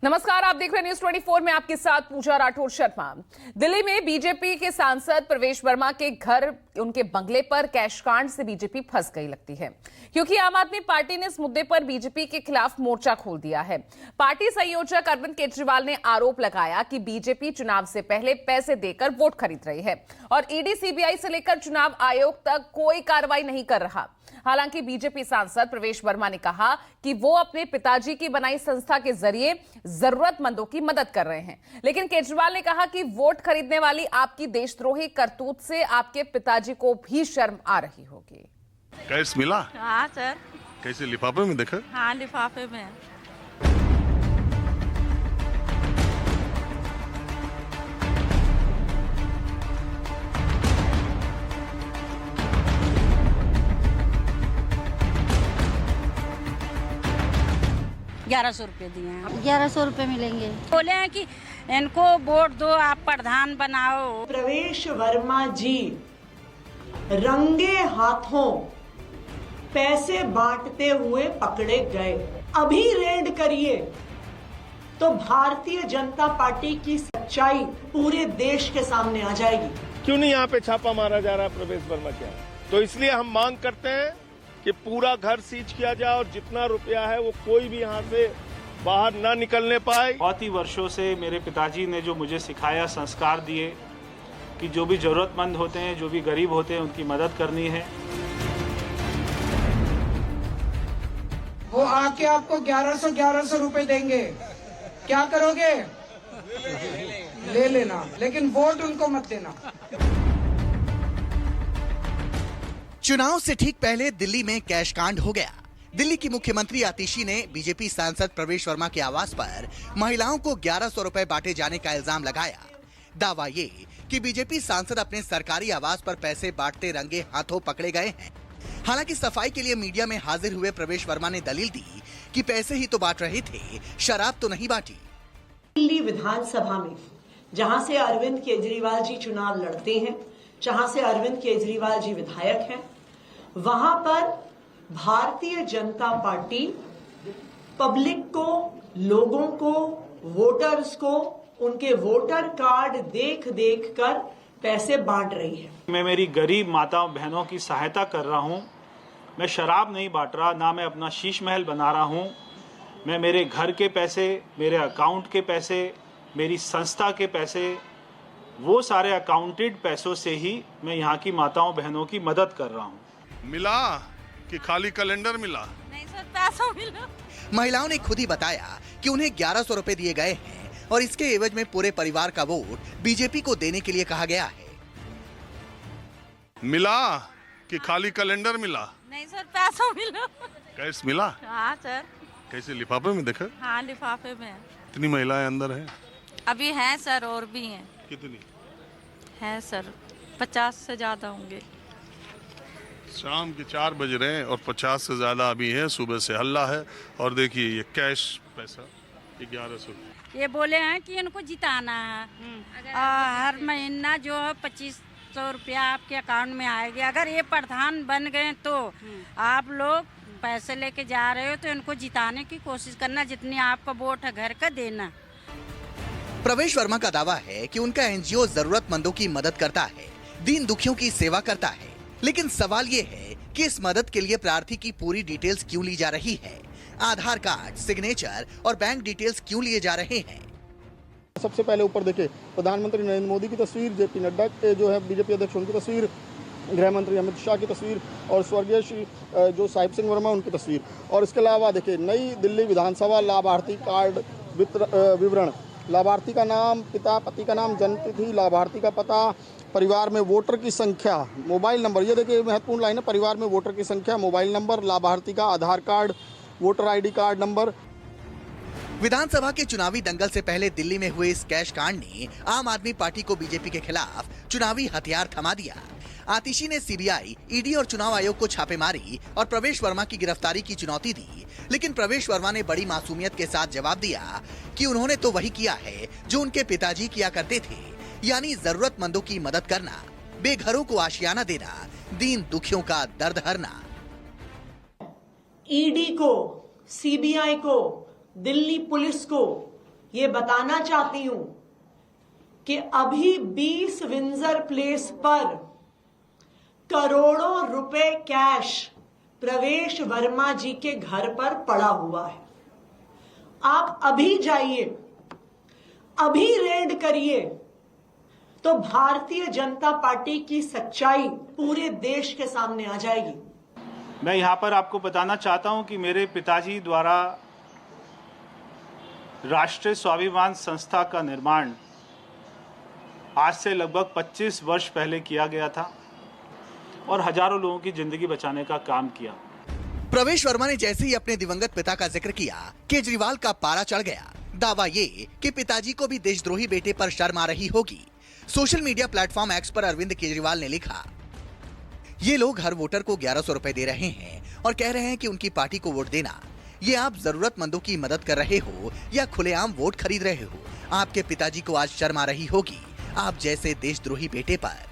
नमस्कार, आप देख रहे हैं न्यूज 24 में आपके साथ पूजा राठौर शर्मा। दिल्ली में बीजेपी के सांसद प्रवेश वर्मा के घर, उनके बंगले पर कैश कांड से बीजेपी फंस गई लगती है, क्योंकि आम आदमी पार्टी ने इस मुद्दे पर बीजेपी के खिलाफ मोर्चा खोल दिया है। पार्टी संयोजक अरविंद केजरीवाल ने आरोप लगाया कि बीजेपी चुनाव से पहले पैसे देकर वोट खरीद रही है और ईडी सीबीआई से लेकर चुनाव आयोग तक कोई कार्रवाई नहीं कर रहा। हालांकि बीजेपी सांसद प्रवेश वर्मा ने कहा कि वो अपने पिताजी की बनाई संस्था के जरिए जरूरतमंदों की मदद कर रहे हैं, लेकिन केजरीवाल ने कहा कि वोट खरीदने वाली आपकी देशद्रोही करतूत से आपके पिताजी को भी शर्म आ रही होगी। कैश मिला? हाँ सर। कैसे, लिफाफे में देखा? हाँ, लिफाफे में। 1100 रुपये दिए हैं। 1100 रुपये मिलेंगे। बोले हैं कि इनको वोट दो, आप प्रधान बनाओ। प्रवेश वर्मा जी रंगे हाथों पैसे बांटते हुए पकड़े गए। अभी रेड करिए तो भारतीय जनता पार्टी की सच्चाई पूरे देश के सामने आ जाएगी। क्यों नहीं यहाँ पे छापा मारा जा रहा है प्रवेश वर्मा क्या? तो इसलिए हम मांग करते हैं कि पूरा घर सीज किया जाए और जितना रुपया है वो कोई भी यहाँ से बाहर ना निकलने पाए। बहुत ही वर्षों से मेरे पिताजी ने जो मुझे सिखाया, संस्कार दिए कि जो भी जरूरतमंद होते हैं, जो भी गरीब होते हैं, उनकी मदद करनी है। वो आके आपको 1100 रुपए देंगे, क्या करोगे? ले लेना, लेकिन वोट उनको मत देना। चुनाव से ठीक पहले दिल्ली में कैश कांड हो गया। दिल्ली की मुख्यमंत्री आतिशी ने बीजेपी सांसद प्रवेश वर्मा के आवास पर महिलाओं को 1100 रुपए बांटे जाने का इल्जाम लगाया। दावा ये कि बीजेपी सांसद अपने सरकारी आवास पर पैसे बांटते रंगे हाथों पकड़े गए हैं। हालांकि सफाई के लिए मीडिया में हाजिर हुए प्रवेश वर्मा ने दलील दी कि पैसे ही तो बांट रहे थे, शराब तो नहीं बांटी। दिल्ली विधानसभा में जहां से अरविंद केजरीवाल जी चुनाव लड़ते हैं, जहां से अरविंद केजरीवाल जी विधायक हैं, वहां पर भारतीय जनता पार्टी पब्लिक को, लोगों को, वोटर्स को उनके वोटर कार्ड देख देख कर पैसे बांट रही है। मैं मेरी गरीब माताओं बहनों की सहायता कर रहा हूं। मैं शराब नहीं बांट रहा, ना मैं अपना शीश महल बना रहा हूं। मैं मेरे घर के पैसे, मेरे अकाउंट के पैसे, मेरी संस्था के पैसे, वो सारे अकाउंटेड पैसों से ही मैं यहाँ की माताओं बहनों की मदद कर रहा हूँ। मिला कि खाली कैलेंडर मिला? नहीं सर, पैसा मिला। महिलाओं ने खुद ही बताया कि उन्हें 1100 रुपए दिए गए हैं और इसके एवज में पूरे परिवार का वोट बीजेपी को देने के लिए कहा गया है। मिला कि खाली कैलेंडर मिला? नहीं सर, पैसा मिला। कैश मिला? हाँ सर। कैसे, लिफाफे में देखा? हाँ, लिफाफे में। कितनी महिलाएं अंदर हैं? अभी हैं सर, और भी हैं। कितनी हैं सर, 50 से ज्यादा होंगे। शाम के 4 बज रहे हैं और 50 से ज्यादा अभी है। सुबह से हल्ला है और देखिए ये कैश पैसा 1100। ये बोले हैं कि इनको जिताना है, हर महीना जो है 2500 रुपया आपके अकाउंट में आएगी। अगर ये प्रधान बन गए तो आप लोग पैसे लेके जा रहे हो तो इनको जिताने की कोशिश करना, जितनी आपका वोट है घर का देना। प्रवेश वर्मा का दावा है कि उनका एनजीओ जरूरतमंदों की मदद करता है, दीन दुखियों की सेवा करता है, लेकिन सवाल ये है कि इस मदद के लिए प्रार्थी की पूरी डिटेल्स क्यों ली जा रही है? आधार कार्ड, सिग्नेचर और बैंक डिटेल्स क्यों लिए जा रहे हैं? सबसे पहले ऊपर देखे प्रधानमंत्री नरेंद्र मोदी की तस्वीर, जेपी नड्डा के जो है बीजेपी अध्यक्ष उनकी तस्वीर, गृह मंत्री अमित शाह की तस्वीर और स्वर्गीय श्री जो साहिब सिंह वर्मा उनकी तस्वीर। और इसके अलावा देखिए नई दिल्ली विधानसभा लाभार्थी कार्ड विवरण, लाभार्थी का नाम, पिता पति का नाम, जन्मतिथि, लाभार्थी का पता, परिवार में वोटर की संख्या, मोबाइल नंबर। ये देखिए महत्वपूर्ण लाइन है, परिवार में वोटर की संख्या, मोबाइल नंबर, लाभार्थी का Aadhaar card, voter ID card number. विधानसभा के चुनावी दंगल से पहले दिल्ली में हुए इस कैश कांड ने आम आदमी पार्टी को बीजेपी के खिलाफ चुनावी हथियार थमा दिया। आतिशी ने सीबीआई, ईडी और चुनाव आयोग को छापेमारी और प्रवेश वर्मा की गिरफ्तारी की चुनौती दी, लेकिन प्रवेश वर्मा ने बड़ी मासूमियत के साथ जवाब दिया कि उन्होंने तो वही किया है जो उनके पिताजी किया करते थे, यानी जरूरतमंदों की मदद करना, बेघरों को आशियाना देना, दीन दुखियों का दर्द हरना। ईडी को, सीबीआई को, दिल्ली पुलिस को ये बताना चाहती हूं कि अभी 20 विंजर प्लेस पर करोड़ों रुपए कैश प्रवेश वर्मा जी के घर पर पड़ा हुआ है। आप अभी जाइए, अभी रेड करिए, तो भारतीय जनता पार्टी की सच्चाई पूरे देश के सामने आ जाएगी। मैं यहाँ पर आपको बताना चाहता हूँ कि मेरे पिताजी द्वारा राष्ट्रीय स्वाभिमान संस्था का निर्माण आज से लगभग 25 वर्ष पहले किया गया था और हजारों लोगों की जिंदगी बचाने का काम किया। प्रवेश वर्मा ने जैसे ही अपने दिवंगत पिता का जिक्र किया, केजरीवाल का पारा चढ़ गया। दावा ये कि पिताजी को भी देशद्रोही बेटे पर शर्म आ रही होगी। सोशल मीडिया प्लेटफॉर्म एक्स पर अरविंद केजरीवाल ने लिखा, ये लोग हर वोटर को 1100 रुपए दे रहे हैं और कह रहे हैं कि उनकी पार्टी को वोट देना। ये आप जरूरतमंदों की मदद कर रहे हो या खुलेआम वोट खरीद रहे हो? आपके पिताजी को आज शर्म आ रही होगी आप जैसे देशद्रोही बेटे पर।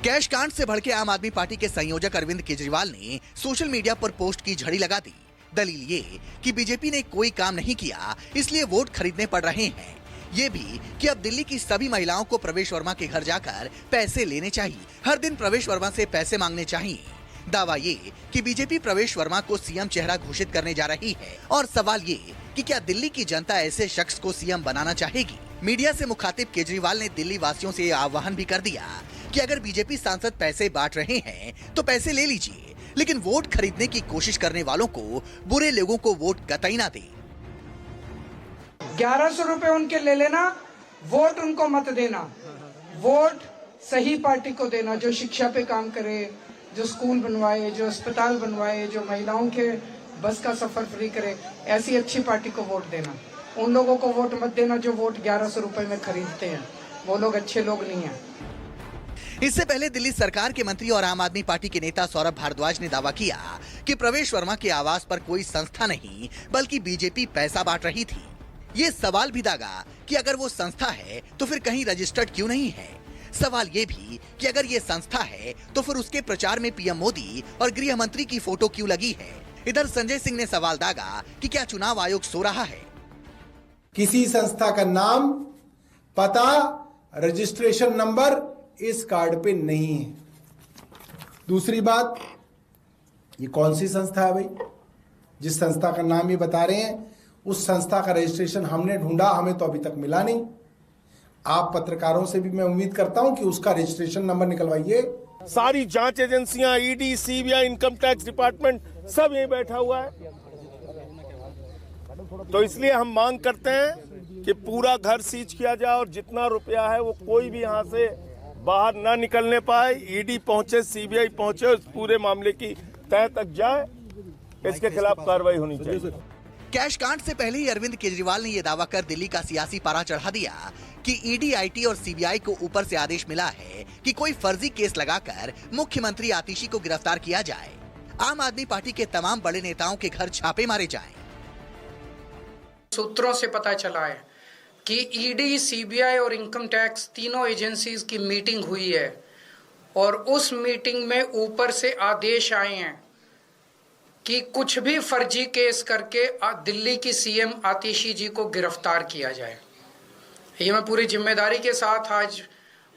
कैश कांड से भड़के आम आदमी पार्टी के संयोजक अरविंद केजरीवाल ने सोशल मीडिया पर पोस्ट की झड़ी लगा दी। दलील ये कि बीजेपी ने कोई काम नहीं किया, इसलिए वोट खरीदने पड़ रहे हैं। ये भी कि अब दिल्ली की सभी महिलाओं को प्रवेश वर्मा के घर जाकर पैसे लेने चाहिए, हर दिन प्रवेश वर्मा से पैसे मांगने चाहिए। दावा ये कि बीजेपी प्रवेश वर्मा को सीएम चेहरा घोषित करने जा रही है और सवाल ये कि क्या दिल्ली की जनता ऐसे शख्स को सीएम बनाना चाहेगी? मीडिया से मुखातिब केजरीवाल ने दिल्ली वासियों से आह्वान भी कर दिया कि अगर बीजेपी सांसद पैसे बांट रहे हैं तो पैसे ले लीजिए, लेकिन वोट खरीदने की कोशिश करने वालों को, बुरे लोगों को वोट कतई ना दे। 1100 रुपए उनके ले लेना, वोट उनको मत देना। वोट सही पार्टी को देना जो शिक्षा पे काम करे, जो स्कूल बनवाए, जो अस्पताल बनवाए, जो महिलाओं के बस का सफर फ्री करे। ऐसी अच्छी पार्टी को वोट देना। उन लोगों को वोट मत देना जो वोट 1100 रुपए में खरीदते हैं। वो लोग अच्छे लोग नहीं हैं। इससे पहले दिल्ली सरकार के मंत्री और आम आदमी पार्टी के नेता सौरभ भारद्वाज ने दावा किया कि प्रवेश वर्मा के आवास पर कोई संस्था नहीं बल्कि बीजेपी पैसा बांट रही थी। ये सवाल भी दागा कि अगर वो संस्था है तो फिर कहीं रजिस्टर्ड क्यों नहीं है। सवाल ये भी कि अगर ये संस्था है तो फिर उसके प्रचार में पीएम मोदी और गृह मंत्री की फोटो क्यों लगी है। इधर संजय सिंह ने सवाल दागा कि क्या चुनाव आयोग सो रहा है। किसी संस्था का नाम, पता, रजिस्ट्रेशन नंबर इस कार्ड पे नहीं है। दूसरी बात, ये कौन सी संस्था है भाई? जिस संस्था का नाम ये बता रहे हैं उस संस्था का रजिस्ट्रेशन हमने ढूंढा, हमें तो अभी तक मिला नहीं। आप पत्रकारों से भी मैं उम्मीद करता हूं कि उसका रजिस्ट्रेशन नंबर निकलवाइए। सारी जांच एजेंसियां, ED, CBI, income tax department सब यहीं बैठा हुआ है। तो इसलिए हम मांग करते हैं कि पूरा घर सीज किया जाए और जितना रुपया है वो कोई भी यहाँ से बाहर ना निकलने पाए। ईडी पहुंचे, सीबीआई पहुंचे, उस पूरे मामले की तह तक जाए, इसके खिलाफ कार्रवाई होनी चाहिए। कैश कांड से पहले ही अरविंद केजरीवाल ने यह दावा कर दिल्ली का सियासी पारा चढ़ा दिया कि ईडी, आईटी और सीबीआई को ऊपर से आदेश मिला है कि कोई फर्जी केस लगाकर मुख्यमंत्री आतिशी को गिरफ्तार किया जाए। आम आदमी पार्टी के तमाम बड़े नेताओं के घर छापे मारे जाएं। सूत्रों से पता चला है कि ईडी, सीबीआई और इनकम टैक्स तीनों एजेंसीज की मीटिंग हुई है और उस मीटिंग में ऊपर से आदेश आए हैं कि कुछ भी फर्जी केस करके दिल्ली की सीएम आतिशी जी को गिरफ्तार किया जाए। ये मैं पूरी जिम्मेदारी के साथ आज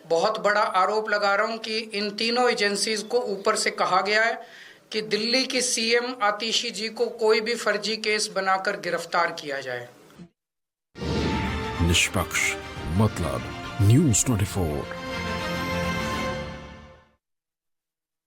बहुत बड़ा आरोप लगा रहा हूं कि इन तीनों एजेंसीज को ऊपर से कहा गया है कि दिल्ली की सीएम आतिशी जी को कोई भी फर्जी केस बनाकर गिरफ्तार किया जाए। निष्पक्ष मतलब न्यूज़ 24।